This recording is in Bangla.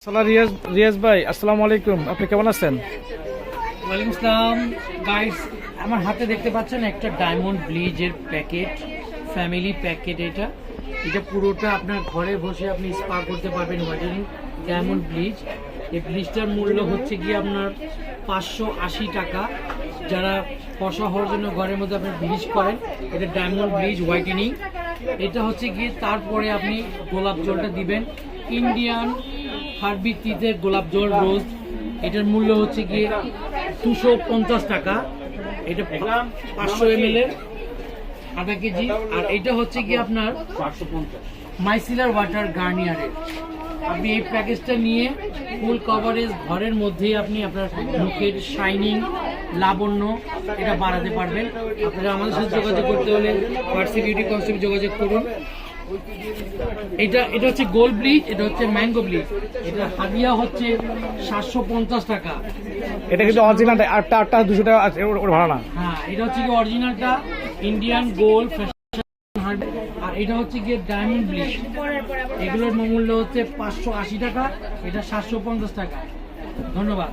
রিয়াজ ভাই আসসালামু আলাইকুম, আপনি কেমন আছেন? ওয়ালাইকুম আসসালাম গাইস, আমার হাতে দেখতে পাচ্ছেন একটা ডায়মন্ড ব্লিজের প্যাকেট, ফ্যামিলি প্যাকেট। এটা পুরোটা আপনার ঘরে বসে আপনি স্পা করতে পারবেন। হোয়াইটেনিং ডায়মন্ড ব্লিজ, এই ব্লিজটার মূল্য হচ্ছে গিয়ে আপনার 580 টাকা। যারা ফসা হওয়ার জন্য ঘরের মধ্যে আপনি ব্লিচ করেন, এটা ডায়মন্ড ব্লিজ হোয়াইটেনিং। এটা হচ্ছে গিয়ে তারপরে আপনি গোলাপ জলটা দিবেন, ইন্ডিয়ান হার্বি টিতে গোলাপ জল রোজ। এটার মূল্য হচ্ছে গিয়ে 250 টাকা। এটা 500 ml এর আধা কেজি। আর এটা হচ্ছে গিয়ে আপনার 550 মাইসিলার ওয়াটার গার্নিয়ারের। আপনি এই প্যাকেজটা নিয়ে ফুল কভারেজ ঘরের মধ্যেই আপনি আপনার মুখের শাইনিং, লাবণ্য এটা বাড়াতে পারবেন। আপনারা আমাদের সাথে যোগাযোগ করতে হলে হোয়াটসঅ্যাপ বিউটি কনসেপ্ট যোগাযোগ করুন। এটা হচ্ছে গোল্ড ব্লিচ, এটা হচ্ছে ম্যাঙ্গো ব্লিচ। এটা হাদিয়া হচ্ছে 750 টাকা। এটা কিন্তু অরিজিনালটা, আটটা 200 টাকা আছে, ওর ভাড়া না। হ্যাঁ, এটা হচ্ছে কি অরিজিনালটা ইন্ডিয়ান গোল্ড ফ্যাশন। আর এটা হচ্ছে গিয়ে ডায়মন্ড ব্লিচ। এগুলোর মূল্য হচ্ছে 580 টাকা, এটা 750 টাকা। ধন্যবাদ।